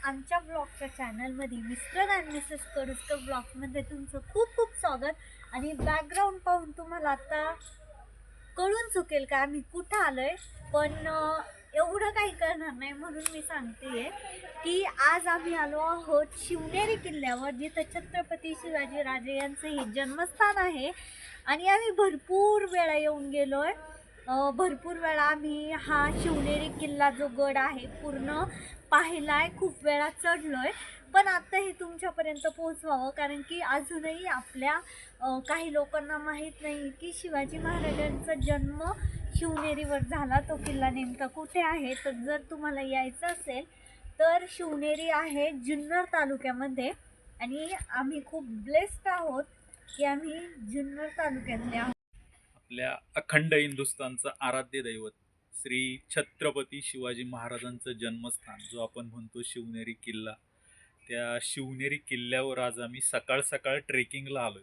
आमच्या ब्लॉगच्या चॅनलमध्ये mister and Mrs कडुसकर ब्लॉगमध्ये तुमचं खूप खूप स्वागत। आणि बॅकग्राऊंड पाहून तुम्हाला आता कळून चुकेल का आम्ही कुठं आलोय, पण एवढं काही करणार नाही म्हणून मी सांगतेय की आज आम्ही आलो आहोत शिवनेरी किल्ल्यावर, जिथं छत्रपती शिवाजी राजे यांचं हे जन्मस्थान आहे। आणि आम्ही भरपूर वेळा येऊन गेलोय, भरपूर वेळा आम्ही हा शिवनेरी किल्ला जो गड आहे पूर्ण पाहिलाय, खूप वेळा चढलोय। पण आता हे तुमच्यापर्यंत पोहोचवावं कारण की अजूनही आपल्या काही लोकांना माहीत नाही की शिवाजी महाराजांचा जन्म शिवनेरीवर झाला, तो किल्ला नेमका कुठे आहे। तर जर तुम्हाला यायचं असेल तर शिवनेरी आहे जुन्नर तालुक्यामध्ये, आणि आम्ही खूप ब्लेस्ड आहोत की आम्ही जुन्नर तालुक्यातले आहोत। आपल्या अखंड हिंदुस्थानचं आराध्य दैवत श्री छत्रपती शिवाजी महाराजांचं जन्मस्थान जो आपण म्हणतो शिवनेरी किल्ला, त्या शिवनेरी किल्ल्यावर आज आम्ही सकाळ सकाळ ट्रेकिंगला आलोय।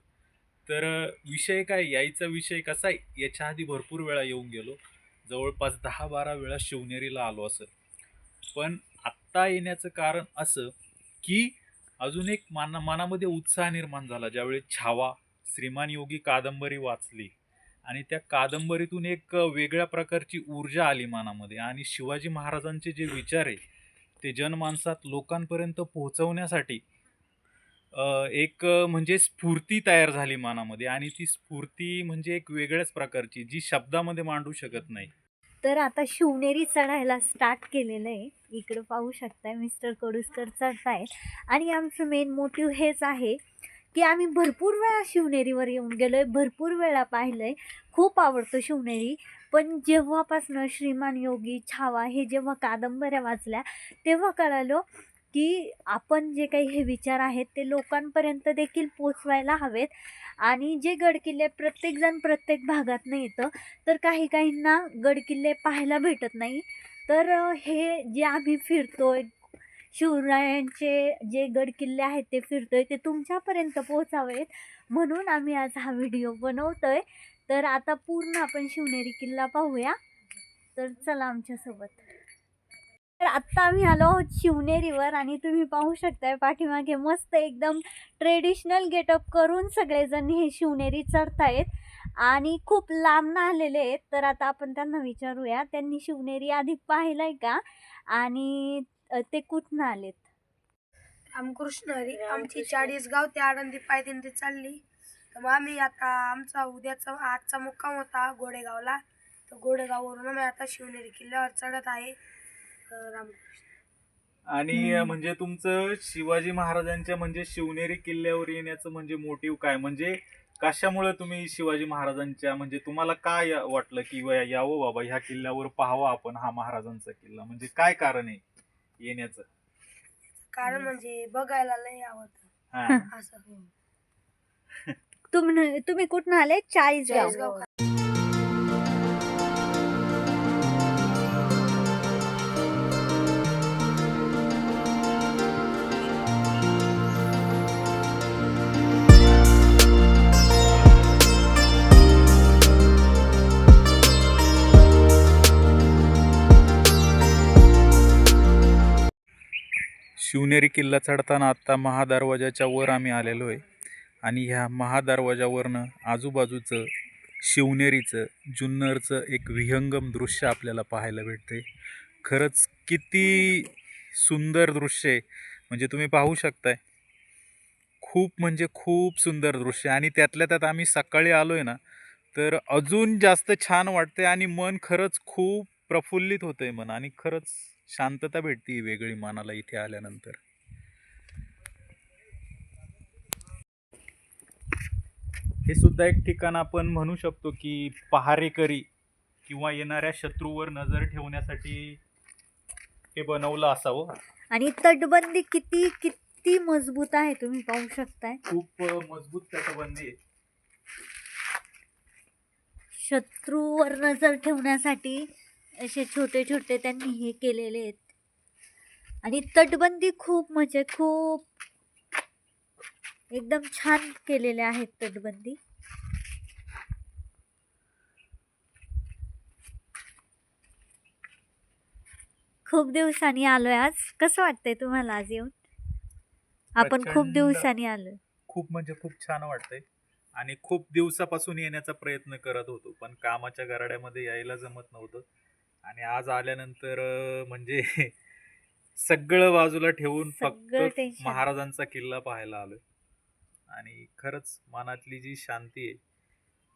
तर विषय काय, यायचा विषय कसा आहे, याच्या आधी भरपूर वेळा येऊन गेलो, जवळपास 10-12 वेळा शिवनेरीला आलो असं। पण आत्ता येण्याचं कारण असं की अजून एक मनामध्ये उत्साह निर्माण झाला ज्यावेळी छावा श्रीमान योगी कादंबरी वाचली आणि त्या कादंबरीतून एक वेगळ्या प्रकारची ऊर्जा आली मनामध्ये, आणि शिवाजी महाराजांचे जे विचार आहे ते जनमानसात लोकांपर्यंत पोहोचवण्यासाठी एक म्हणजे स्फूर्ती तयार झाली मनामध्ये, आणि ती स्फूर्ती म्हणजे एक वेगळ्याच प्रकारची जी शब्दामध्ये मांडू शकत नाही। तर आता शिवनेरी चढायला स्टार्ट केलेलं आहे, इकडं पाहू शकताय मिस्टर कडुसकर चढतायत। आणि आमचं मेन मोटिव्ह हेच आहे की आम्ही भरपूर वेळा शिवनेरीवर येऊन गेलोय, भरपूर वेळा पाहिलंय, खूप आवडतं शिवनेरी। पण जेव्हापासनं श्रीमान योगी, छावा हे जेव्हा कादंबऱ्या वाचल्या तेव्हा कळालं की आपण जे काही हे विचार आहेत ते लोकांपर्यंत देखील पोचवायला हवेत। आणि जे गडकिल्ले प्रत्येकजण प्रत्येक भागात नाही येतं, तर काही काहींना गडकिल्ले पाहायला भेटत नाही। तर हे जे आम्ही फिरतोय, शिवरायांचे जे गडकिल्ले आहेत ते फिरतोय, ते तुमच्यापर्यंत पोहोचावेत म्हणून आम्ही आज हा व्हिडिओ बनवतोय। तर आता पूर्ण आपण शिवनेरी किल्ला पाहूया, तर चला आमच्यासोबत। तर आत्ता आम्ही आलो आहोत शिवनेरीवर आणि तुम्ही पाहू शकताय पाठीमागे मस्त एकदम ट्रेडिशनल गेटअप करून सगळेजण हे शिवनेरी चढतायत आणि खूप लांबनं आलेले आहेत। तर आता आपण त्यांना विचारूया त्यांनी शिवनेरी आधी पाहिलंय का आणि ते कुठनं आलेत। रामकृष्ण हरी, आमची 40 गाव ते आळंदी पायदिंडी चालली। तर मग आम्ही आता आमचा आजचा मुक्काम होता गोडेगावला, तर गोडेगाववरून आम्ही आता शिवनेरी किल्ल्यावर चढत आहे। रामकृष्ण। आणि म्हणजे तुमचं शिवाजी महाराजांच्या म्हणजे शिवनेरी किल्ल्यावर येण्याचं म्हणजे मोटिव्ह काय, म्हणजे कशामुळे तुम्ही शिवाजी महाराजांच्या म्हणजे तुम्हाला काय वाटलं की यावं बाबा ह्या किल्ल्यावर पाहावं आपण हा महाराजांचा किल्ला, म्हणजे काय कारण आहे येण्याचं? कारण म्हणजे बघायला लय आवडतं असं। तुम्ही कुठनं आले? 40 चाळीसगाव। शिवनेरी किल्ला चढताना आता महादरवाजाच्या वर आम्ही आलेलो आहे, आणि ह्या महादरवाजावरनं आजूबाजूचं शिवनेरीचं जुन्नरचं एक विहंगम दृश्य आपल्याला पाहायला भेटते। खरंच किती सुंदर दृश्य आहे, म्हणजे तुम्ही पाहू शकताय, खूप म्हणजे खूप सुंदर दृश्य। आणि त्यातल्या त्यात आम्ही सकाळी आलोय ना, तर अजून जास्त छान वाटते आणि मन खरंच खूप प्रफुल्लित होतंय मन, आणि खरंच शांतता भेटते वेगळी मनाला इथे आल्यानंतर। हे सुद्धा एक ठिकाण आपण म्हणू शकतो की पहारेकरी किंवा येणाऱ्या शत्रूवर नजर ठेवण्यासाठी हे बनवलं असावं। आणि तटबंदी किती किती मजबूत आहे तुम्ही पाहू शकताय, खूप मजबूत तटबंदी आहे। शत्रूवर नजर ठेवण्यासाठी असे छोटे छोटे त्यांनी हे केलेले आहेत। आणि तटबंदी खूप म्हणजे खूप एकदम छान केलेले आहेत तटबंदी। खूप दिवसांनी आलोय आज. कसं वाटतंय तुम्हाला आज येऊन? आपण खूप प्रचंड. दिवसांनी आलोय. खूप म्हणजे खूप छान वाटतंय आणि खूप दिवसापासून येण्याचा प्रयत्न करत होतो, पण कामाच्या गराड्यामध्ये यायला जमत नव्हतं. आणि आज आल्यानंतर म्हणजे सगळं बाजूला ठेवून फक्त सगळं टेन्शन. महाराजांचा किल्ला पाहायला आलोय. आणि खरंच मनातली जी शांती आहे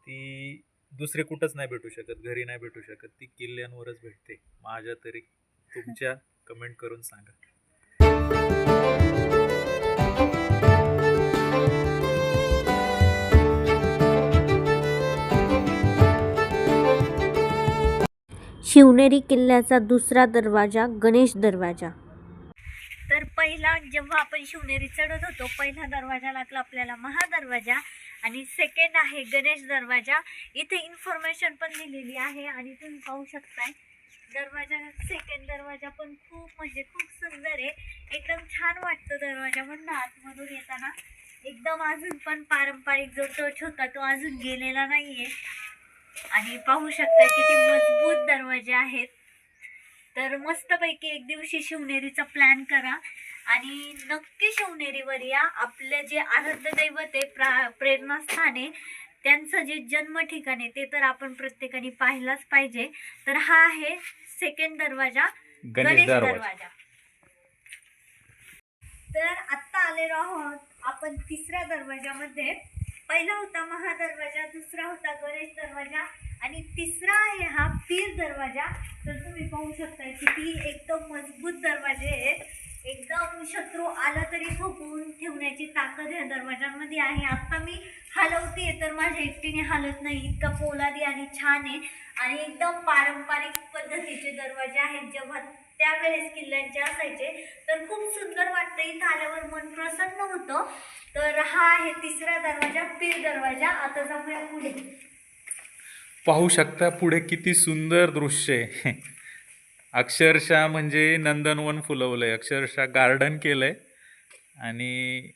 ती दुसरे कुठंच नाही भेटू शकत, घरी नाही भेटू शकत, ती किल्ल्यांवरच भेटते माझ्या तरी. तुमच्या कमेंट करून सांगा. शिवनेरी किल्ल्याचा दुसरा दरवाजा गणेश दरवाजा. तर पहिला जेव्हा आपण शिवनेरी चढत होतो, पहिला दरवाजा लागला आपल्याला महादरवाजा आणि सेकंड आहे गणेश दरवाजा. इथे इन्फॉर्मेशन पण दिलेली आहे आणि तुम्ही पाहू शकताय दरवाजा. सेकंड दरवाजा पण खूप म्हणजे खूप सुंदर आहे. एकदम छान वाटतं दरवाजा म्हणून आतमधून येताना. एकदम अजून पण पारंपरिक जो टच होता तो अजून गेलेला नाहीये. आणि पाहू शकता किती मजबूत दरवाजे आहेत. तर मस्तपैकी एक दिवशी शिवनेरीचा प्लॅन करा आणि नक्की शिवनेरीवर या. आपले जे आराध्य दैवत आहे, प्रेरणास्थान आहे, त्यांचं जे जन्म ठिकाण आहे ते तर आपण प्रत्येकाने पाहिलाच पाहिजे. तर हा आहे सेकंड दरवाजा, गणेश दरवाजा. तर आत्ता आलेलो आहोत आपण तिसऱ्या दरवाजामध्ये. पहिला होता महादरवाजा, दुसरा होता गणेश दरवाजा आणि तिसरा आहे हा पीर दरवाजा. तर तुम्ही पाहू शकता किती एकदम मजबूत दरवाजे आहेत. एकदम शत्रू आला तरी थोपवून ठेवण्याची ताकद ह्या दरवाजांमध्ये आहे. आता मी हलवते तर माझ्या एकटीने हलत नाही, इतका पोलादी आणि छान आहे. आणि एकदम पारंपरिक पद्धतीचे दरवाजे आहेत. जेव्हा त्यावेळेस किल्ल्यांचे असायचे तर खूप सुंदर वाटतं, इथं आल्यावर मन प्रसन्न होतं. तर हा आहे तिसरा दरवाजा, पीर दरवाजा. आता जाऊया पुढे. पाहू शकता पुढे किती सुंदर दृश्य आहे. अक्षरशः म्हणजे नंदनवन फुलवलंय, अक्षरशः गार्डन केलंय. आणि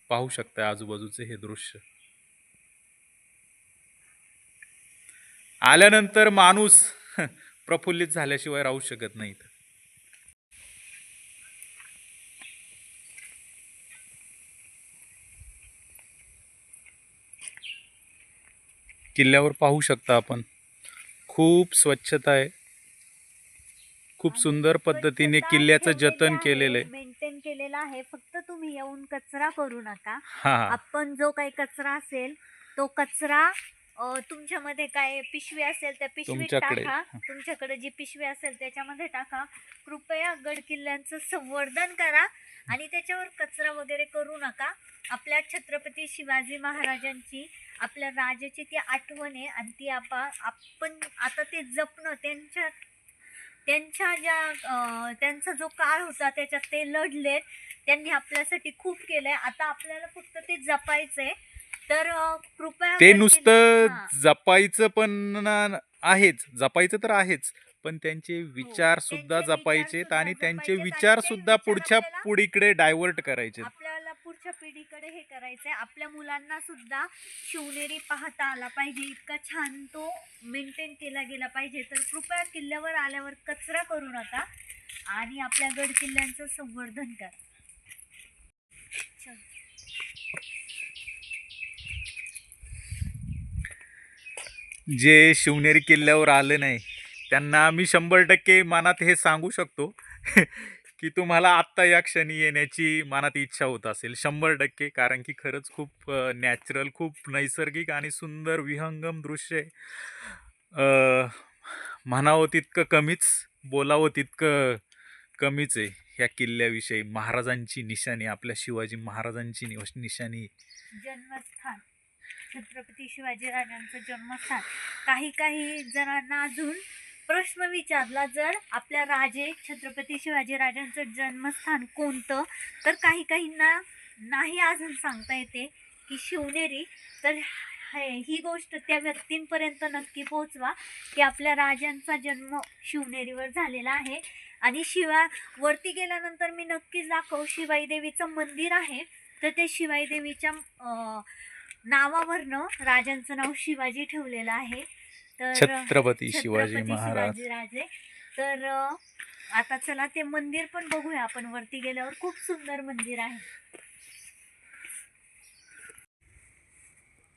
पाहू शकता आजूबाजूचे हे दृश्य. आल्यानंतर माणूस प्रफुल्लित झाल्याशिवाय राहू शकत नाही. किल्ल्यावर पाहू शकता आपण खूप स्वच्छता आहे. खूप सुंदर पद्धतीने किल्ल्याचं जतन केलेलं आहे. मेंटेन केलेलं आहे. फक्त तुम्ही येऊन कचरा करू नका. हा. आपण जो काही कचरा असेल तो कचरा तुमच्यामध्ये काय पिशवी असेल त्या पिशवीत तुमच्याकडे. टाका. तुमच्याकडे जी पिशवी असेल त्याच्यामध्ये टाका. कृपया गड किल्ल्यांचं संवर्धन करा आणि त्याच्यावर कचरा वगैरे करू नका. आपल्या छत्रपती शिवाजी महाराजांची, आपल्या राजाची ती आठवण आहे आणि ती आपण आता ते जपणं. त्यांचा जो काळ होता त्याच्यात ते लढलेत, त्यांनी आपल्यासाठी खूप केलंय. आता आपल्याला फक्त ते जपायचंय. तर कृपया ते नुसतं हां. जपायचं पण आहेच, जपायचं तर आहेच, पण त्यांचे विचार सुद्धा त्यांचे विचार जपायचेत सुद्धा आणि त्यांचे जपायचेत आणि विचार ते सुद्धा विचार पुढच्या आपल्याला पिढीकडे डायव्हर्ट करायचे. आपल्याला पुढच्या पिढीकडे हे करायचंय. आपल्या मुलांना सुद्धा शिवनेरी पाहता आला पाहिजे, इतका छान तो मेंटेन केला गेला पाहिजे. तर कृपया किल्ल्यावर आल्यावर कचरा करू नका आणि आपल्या गड किल्ल्यांचं संवर्धन करा. चल. जे शिवनेरी किल्ल्यावर आले नाही त्यांना मी 100% मनात हे सांगू शकतो की तुम्हाला आत्ता या क्षणी येण्याची मनात इच्छा होत असेल 100%. कारण की खरंच खूप नॅचरल, खूप नैसर्गिक आणि सुंदर विहंगम दृश्य आहे. म्हणावं तितकं कमीच, बोलावं तितकं कमीच आहे ह्या किल्ल्याविषयी. महाराजांची निशाणी, आपल्या शिवाजी महाराजांची निशाणी, जन्मस्थान, छत्रपती शिवाजी राजांचं जन्मस्थान. काही जणांना अजून प्रश्न विचारला, जर आपल्या राजे छत्रपती शिवाजी राजांचं जन्मस्थान कोणतं, तर काहींना नाही अजून सांगता येते की शिवनेरी. तर ही गोष्ट त्या व्यक्तींपर्यंत नक्की पोहोचवा की आपल्या राजांचा जन्म शिवनेरीवर झालेला आहे. आणि वरती गेल्यानंतर मी नक्कीच दाखव, शिवाई देवीचं मंदिर आहे. तर ते शिवाई देवीच्या नावावरनं राजांचं नाव शिवाजी ठेवलेलं आहे. तर छत्रपती शिवाजी महाराज. राजे. तर आता चला ते मंदिर पण बघूया आपण वरती गेल्यावर. खूप सुंदर मंदिर आहे.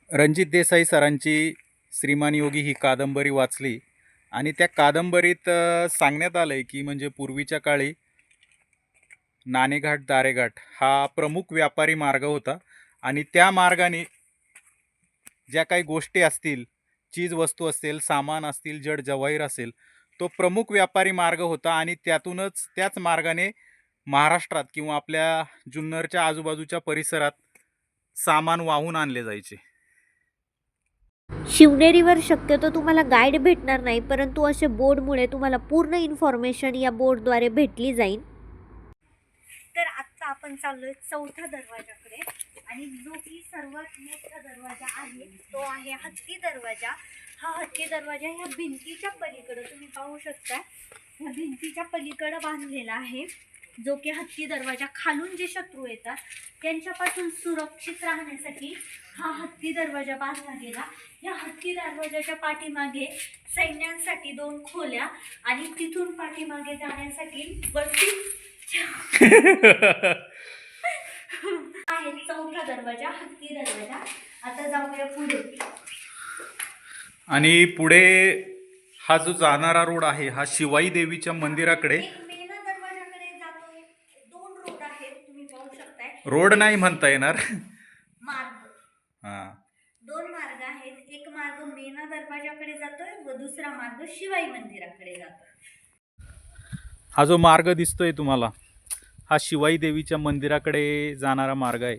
रणजित देसाई सरांची श्रीमान योगी ही कादंबरी वाचली आणि त्या कादंबरीत सांगण्यात आलं आहे की म्हणजे पूर्वीच्या काळी नाणेघाट दारेघाट हा प्रमुख व्यापारी मार्ग होता आणि त्या मार्गाने ज्या काही गोष्टी असतील, चीज वस्तू असतील, सामान असतील, जड जवाहीर असेल, तो प्रमुख व्यापारी मार्ग होता आणि त्यातूनच त्याच मार्गाने महाराष्ट्रात किंवा आपल्या जुन्नरच्या आजूबाजूच्या परिसरात सामान वाहून आणले जायचे. शिवनेरीवर शक्यतो तुम्हाला गाईड भेटणार नाही, परंतु असे बोर्डमुळे तुम्हाला पूर्ण इन्फॉर्मेशन या बोर्डद्वारे भेटली जाईल. तर आत्ता आपण चाललोय चौथ्या दरवाजाकडे आणि जो की सर्वात मोठा दरवाजा आहे तो आहे हत्ती दरवाजा. हा हत्ती दरवाजा ह्या भिंतीच्या पलीकडे तुम्ही पाहू शकता, ह्या भिंतीच्या पलीकडे बांधलेला आहे, जो की हत्ती दरवाजा. खालून जे शत्रू येतात त्यांच्यापासून सुरक्षित राहण्यासाठी हा हत्ती दरवाजा बांधला गेला. या हत्ती दरवाजाच्या पाठीमागे सैन्यांसाठी 2 खोल्या आणि तिथून पाठीमागे जाण्यासाठी वरती आहे चौथा दरवाजा, हत्ती दरवाजा. आता जाऊया पुढे. आणि पुढे हा जो जाणारा रोड आहे हा शिवाई देवीच्या मंदिराकडे. एक मेना दरवाजाकडे जातोय. 2 रोड आहेत तुम्ही पाहू शकताय. रोड नाही म्हणता येणार. मार्ग, हां, 2 मार्ग आहेत. एक मार्ग मेना दरवाजाकडे जातोय व दुसरा मार्ग शिवाई मंदिराकडे जातोय. हा जो मार्ग दिसतोय तुम्हाला हा शिवाई देवीच्या मंदिराकडे जाणारा मार्ग आहे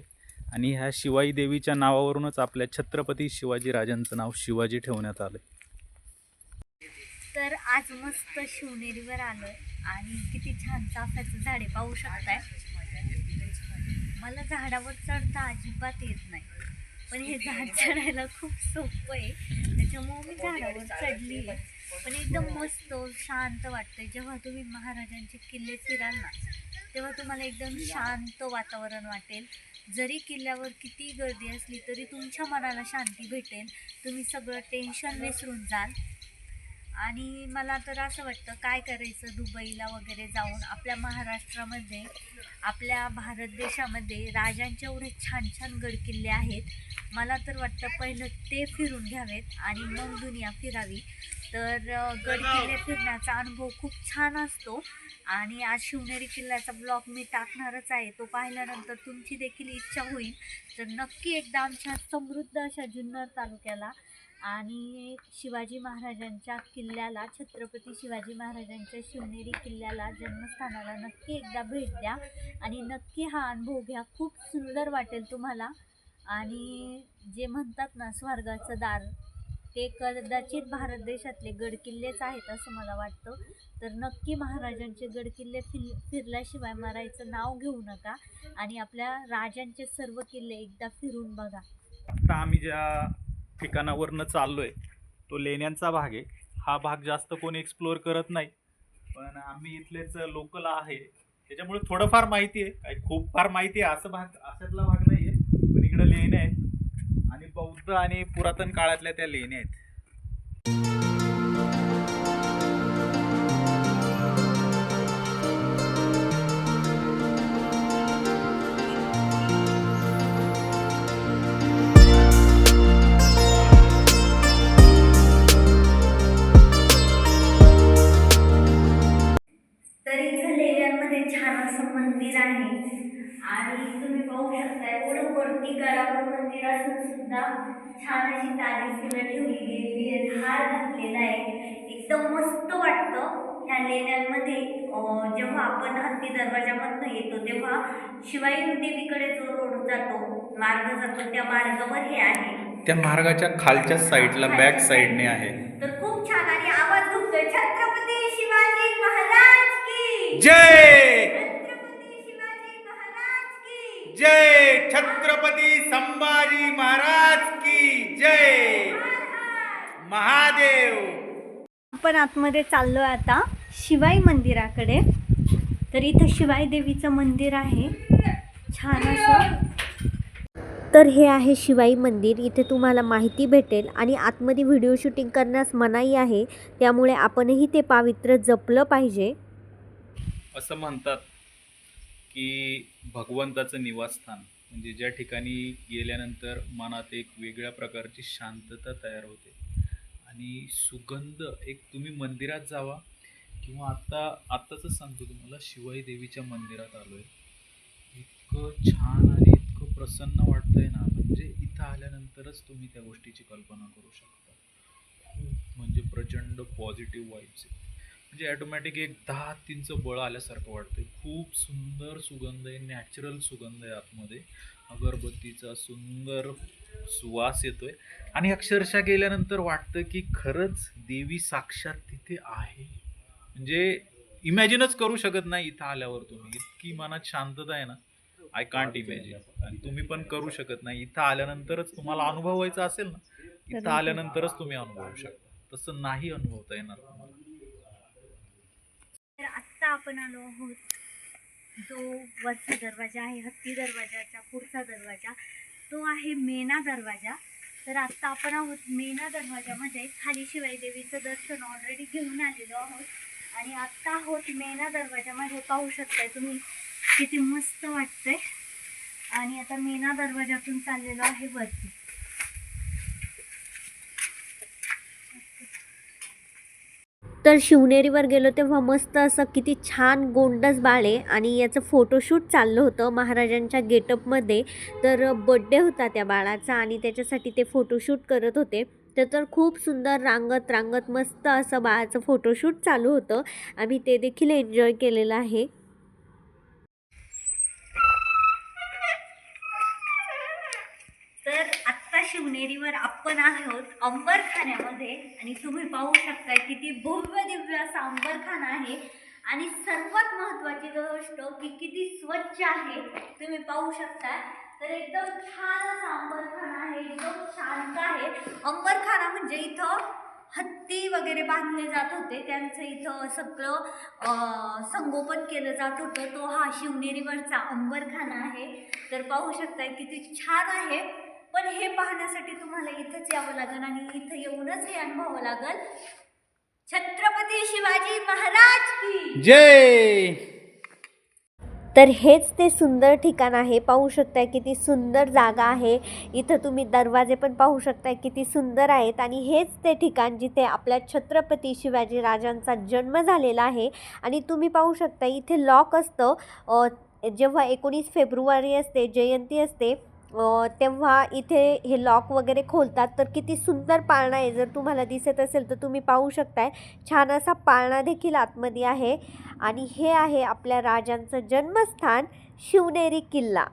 आणि ह्या शिवाई देवीच्या नावावरूनच आपल्या छत्रपती शिवाजी राजांचं नाव शिवाजी ठेवण्यात आलं. तर आज मस्त शिवनेरीवर आलोय आणि किती छान चाफ्याचं झाडे पाहू शकताय. मला झाडावर चढता अजिबात येत नाही, पण हे झाड चढायला खूप सोपं आहे, त्याच्यामुळे मी झाडावर चढली आहे. पण एकदम मस्त शांत वाटतंय. जेव्हा तुम्ही महाराजांचे किल्ले फिराल ना तेव्हा तुम्हाला एकदम शांत वातावरण वाटेल. जरी किल्ल्यावर किती गर्दी असली तरी तुमच्या मनाला शांती भेटेल. तुम्ही सगळं टेन्शन विसरून जाल. आणि मला तर असं वाटतं काय करायचं दुबईला वगैरे जाऊन, आपल्या महाराष्ट्रामध्ये आपल्या भारत देशामध्ये राजांचे एवढे छान छान गडकिल्ले आहेत. मला तर वाटतं पहिलं ते फिरून घ्यावेत आणि मग दुनिया फिरावी. तर गडकिल्ले फिरण्याचा अनुभव खूप छान असतो. आणि आज शिवनेरी किल्ल्याचा ब्लॉग मी टाकणारच आहे. तो पाहिल्यानंतर तुमची देखील इच्छा होईल. तर नक्की एकदा आमच्या समृद्ध अशा जुन्नर तालुक्याला आणि शिवाजी महाराजांच्या किल्ल्याला, छत्रपती शिवाजी महाराजांच्या शिवनेरी किल्ल्याला, जन्मस्थानाला नक्की एकदा भेट द्या आणि नक्की हा अनुभव घ्या. खूप सुंदर वाटेल तुम्हाला. आणि जे म्हणतात ना स्वर्गाचं दार, ते कदाचित भारत देशातले गडकिल्लेच आहेत असं मला वाटतं. तर नक्की महाराजांचे गडकिल्ले फिरल्याशिवाय मरायचं नाव घेऊ नका आणि आपल्या राजांचे सर्व किल्ले एकदा फिरून बघा. आता आम्ही ज्या ठिकाणावरनं चाललोय तो लेण्यांचा भाग आहे. हा भाग जास्त कोणी एक्सप्लोअर करत नाही, पण आम्ही इथलेच लोकल आहे त्याच्यामुळे थोडंफार माहिती आहे. काही खूप फार माहिती आहे असं भाग, अशातला भाग नाही आहे. पण इकडं लेण्या आहेत आणि बौद्ध आणि पुरातन काळातल्या त्या लेण्या आहेत. छान असं मंदिर आहे आणि तुम्ही पाहू शकता एवढं वरती गडावर मंदिर असून सुद्धा छान अशी ताजी फुलं ठेवली गेलेली आहेत. हार घातलेला आहे. एकदम मस्त वाटतं. ह्या लेण्यांमध्ये जेव्हा आपण हत्ती दरवाजामधनं येतो तेव्हा शिवाई देवीकडे जो रोड जातो, मार्ग जातो, त्या मार्गावर हे आहे. त्या मार्गाच्या खालच्या साईडला बॅक साईडने आहे. तर खूप छान आणि आवाज घुमतोय छत्रपती शिवाजी महाराज की जय, छत्रपती शिवाजी महाराज की जय, छत्रपती संभाजी महाराज की जय, महादेव. आपण आतमध्ये चाललोय आता शिवाई मंदिराकडे. तर इथं शिवाई देवीचं मंदिर आहे छान असं. तर हे आहे शिवाई मंदिर. इथे तुम्हाला माहिती भेटेल आणि आतमध्ये व्हिडिओ शूटिंग करण्यास मनाई आहे, त्यामुळे आपणही ते पावित्र्य जपलं पाहिजे. असं म्हणतात की भगवंताचं निवासस्थान म्हणजे ज्या ठिकाणी गेल्यानंतर मनात एक वेगळ्या प्रकारची शांतता तयार होते आणि सुगंध एक तुम्ही मंदिरात जावा किंवा आत्ताच सांगतो तुम्हाला शिवाई देवीच्या मंदिरात आलोय. इतकं छान आणि इतकं प्रसन्न वाटतंय ना, म्हणजे इथं आल्यानंतरच तुम्ही त्या गोष्टीची कल्पना करू शकता. खूप म्हणजे प्रचंड पॉझिटिव्ह वाईब्स आहेत. म्हणजे ॲटोमॅटिक एक 10-3चं बळ आल्यासारखं वाटतंय. खूप सुंदर सुगंध आहे, नॅचरल सुगंध आहे आतमध्ये. अगरबत्तीचा सुंदर सुवास येतोय आणि अक्षरशः गेल्यानंतर वाटतं की खरंच देवी साक्षात तिथे आहे. म्हणजे इमॅजिनच करू शकत नाही इथं आल्यावर तुम्ही. इतकी मनात शांतता आहे ना, आय कांट इमॅजिन. आणि तुम्ही पण करू शकत नाही. इथं आल्यानंतरच तुम्हाला अनुभवायचं असेल ना, इथं आल्यानंतरच तुम्ही अनुभवू शकता. तसं नाही अनुभवता येणार तुम्हाला. तर आत्ता आपण आलो आहोत जो वरचा दरवाजा आहे, हत्ती दरवाजाच्या पुढचा दरवाजा, तो आहे मेणा दरवाजा. तर आत्ता आपण आहोत मेणा दरवाजामध्ये. खाली शिवाई देवीचं दर्शन ऑलरेडी घेऊन आलेलो आहोत आणि आत्ता आहोत मेणा दरवाजामध्ये. पाहू शकताय तुम्ही किती मस्त वाटतंय. आणि आता मेणा दरवाजातून चाललेलो आहे वरती. तर शिवनेरीवर गेलो तेव्हा मस्त असं किती छान गोंडस बाळ आहे आणि याचं फोटोशूट चाललं होतं महाराजांच्या गेटअपमध्ये. तर बड्डे होता त्या बाळाचा आणि त्याच्यासाठी ते फोटोशूट करत होते. तर खूप सुंदर रांगत रांगत मस्त असं बाळाचं फोटोशूट चालू होतं. आम्ही ते देखील एन्जॉय केलेलं आहे. तर आत्ता शिवनेरीवर आपण आहोत अंबरखान्यामध्ये आणि तुम्ही पाहू शकता किती भव्य दिव्य असा अंबरखाना आहे. आणि सर्वात महत्त्वाची गोष्ट की किती स्वच्छ आहे तुम्ही पाहू शकता. तर एकदम छान असा अंबरखाना आहे, एकदम शांत आहे. अंबरखाना म्हणजे इथं हत्ती वगैरे बांधले जात होते, त्यांचं इथं सगळं संगोपन केलं जात होतं. तो हा शिवनेरीवरचा अंबरखाना आहे. तर पाहू शकता किती छान आहे. पण हे पाहण्यासाठी तुम्हाला इथंच यावं लागेल आणि इथं येऊनच हे अनुभवावं लागेल. छत्रपती शिवाजी महाराज की जय. तर हेच ते सुंदर ठिकाण आहे. पाहू शकताय किती सुंदर जागा आहे. इथं तुम्ही दरवाजे पण पाहू शकताय किती सुंदर आहेत. आणि हेच ते ठिकाण जिथे आपल्या छत्रपती शिवाजी राजांचा जन्म झालेला आहे. आणि तुम्ही पाहू शकता इथे लॉक असतं. जेव्हा 19 फेब्रुवारी असते, जयंती असते, तेव्हा इथे हे लॉक वगैरे खोलतात. तर किती सुंदर पाळणा आहे. जर तुम्हाला दिसत असेल तर तुम्ही पाहू शकताय छान असा पाळणा देखील आतमध्ये आहे. आणि हे आहे आपल्या राजांचं जन्मस्थान शिवनेरी किल्ला.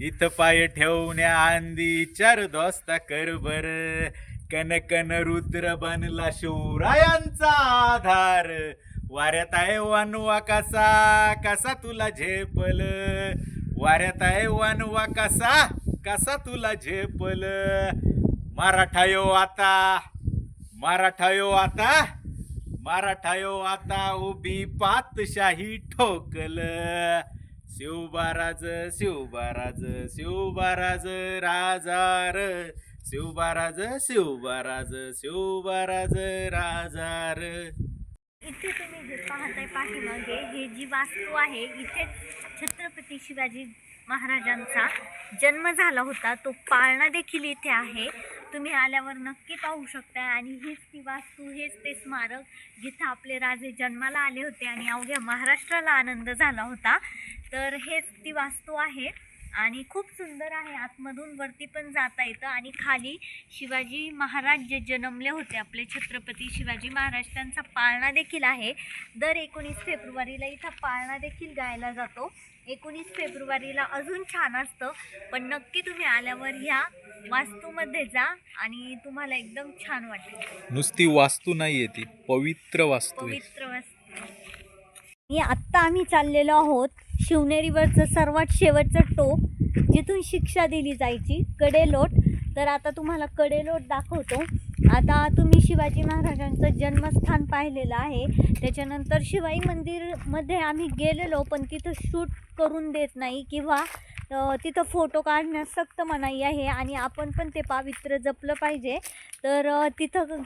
इथं पाय ठेवण्या आंदी चार दोस्ता कर बर. कन कन रुद्र बनला शिवरायांचा आधार. वाऱ्यात आहे वानवा कसा कसा तुला झेपल. वाऱ्यात आहे वानवा कसा कसा तुला झेपल. मराठायो आता मराठायो आता मराठायो आता उभी पातशाही ठोकल. शिवबाराज शिवबाराज शिवबाराज राजार. शिवबाराज शिवबाराज शिवबाराज राजार. इथे तुम्ही जर पाहताय पाठीमागे हे जी वास्तू आहे, इथे छत्रपती शिवाजी महाराजांचा जन्म झाला होता. तो पाळणा देखील इथे आहे. तुम्ही आल्यावर नक्की पाहू शकता. आणि हीच ती वास्तू, हेच ते स्मारक जिथं आपले राजे जन्माला आले होते आणि अवघ्या महाराष्ट्राला आनंद झाला होता. तर हेच ती वास्तू आहे आणि खूप सुंदर आहे. आतमधून वरती पण जाता येतं आणि खाली शिवाजी महाराज जे जन्मले होते आपले छत्रपती शिवाजी महाराज त्यांचा पाळणा देखील आहे. दर 19 फेब्रुवारीला इथं पाळणा देखील गायला जातो. 19 फेब्रुवारीला अजून छान असतं. पण नक्की तुम्ही आल्यावर ह्या वास्तूमध्ये जा आणि तुम्हाला एकदम छान वाटेल. नुसती वास्तू नाहीये ती, पवित्र वास्तू आहे. पवित्र वास्तू. आणि आत्ता आम्ही चाललेलो आहोत शिवनेरीवरचं सर्वात शेवटचं टोक, जिथून शिक्षा दिली जायची, कडेलोट. तर आता तुम्हाला कडेलोट दाखवतो. आता तुम्ही शिवाजी महाराजांचं जन्मस्थान पाहिलेलं आहे. त्याच्यानंतर शिवाई मंदिरमध्ये आम्ही गेलेलो, पण तिथं शूट करून देत नाही किंवा तिथं फोटो काढण्यास सक्त मनाई आहे आणि आपण पण ते पावित्र्य जपलं पाहिजे. तर तिथं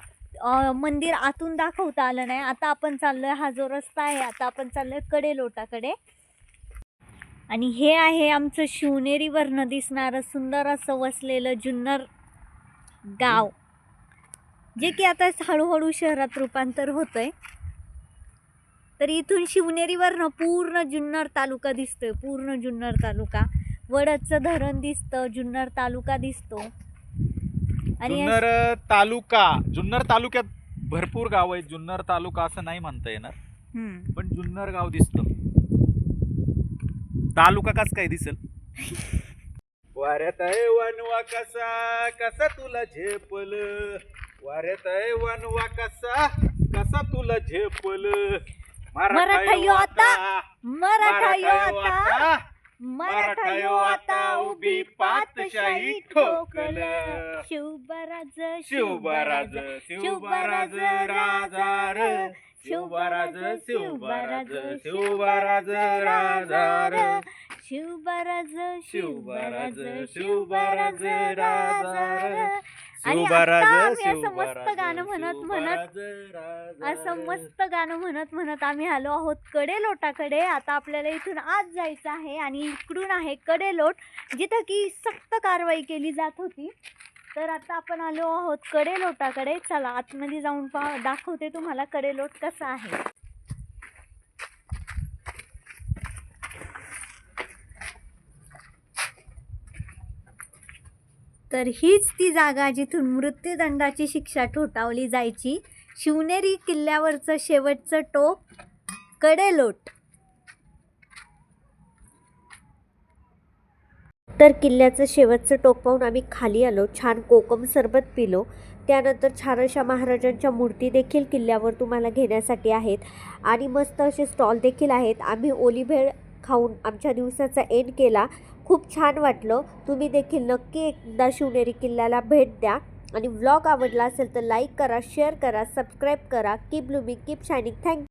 मंदिर आतून दाखवता आलं नाही. आता आपण चाललोय, हा जो रस्ता आहे, आता आपण चाललोय कडेलोटाकडे. आणि हे आहे आमचं शिवनेरीवरनं दिसणारं सुंदर असं वसलेलं जुन्नर गाव, जे की आता हळूहळू शहरात रूपांतर होतंय. तर इथून शिवनेरीवरनं पूर्ण जुन्नर तालुका दिसतोय, पूर्ण जुन्नर तालुका. वडदचं धरण दिसतं, जुन्नर तालुका दिसतो. आणि जुन्नर तालुक्यात भरपूर गाव आहेत. जुन्नर तालुका असं नाही म्हणता येणार, पण जुन्नर गाव दिसतं. तालुका कस काय दिसेल? वाऱ्यात आहे वनवा कसा कसा तुला झेपल, वाऱ्यात आहे वनवा कसा कसा तुला झेपल. मराठा यो आता, मराठा यो आता, मराठा यो आता उभी पातशाही ठोकल. शिवबराज शिवबराज शिवबराज राजा र, शिवबराज शिवबराज शिवबराज राजा र, शिवबराज शिवबराज शिवबराज राजा र. आणि आता आम्ही असं मस्त गाणं म्हणत आम्ही आलो आहोत कडेलोटाकडे. आता आपल्याला इथून आत जायचं आहे आणि इकडून आहे कडेलोट, जिथं की सक्त कारवाई केली जात होती. तर आता आपण आलो आहोत कडेलोटाकडे. चला आतमध्ये जाऊन दाखवते तुम्हाला कडेलोट कसा आहे. तर हीच ती जागा जिथून मृत्यूदंडाची शिक्षा ठोठावली जायची. शिवनेरी किल्ल्यावरचं शेवटचं टोक कडेलोट. तर किल्ल्याचं शेवटचं टोक पाहून आम्ही खाली आलो, छान कोकम सरबत पिलो. त्यानंतर छान अशा महाराजांच्या मूर्ती देखील किल्ल्यावर तुम्हाला घेण्यासाठी आहेत आणि मस्त असे स्टॉल देखील आहेत. आम्ही ओली भेळ खाऊन आमच्या दिवसाचा एंड केला. खूप छान वाटलं. तुम्ही देखील नक्की एकदा शिवनेरी किल्ल्याला भेट द्या. आणि व्लॉग आवडला असेल तर लाईक करा, शेअर करा, सबस्क्राईब करा. Keep blooming, keep shining. Thank you.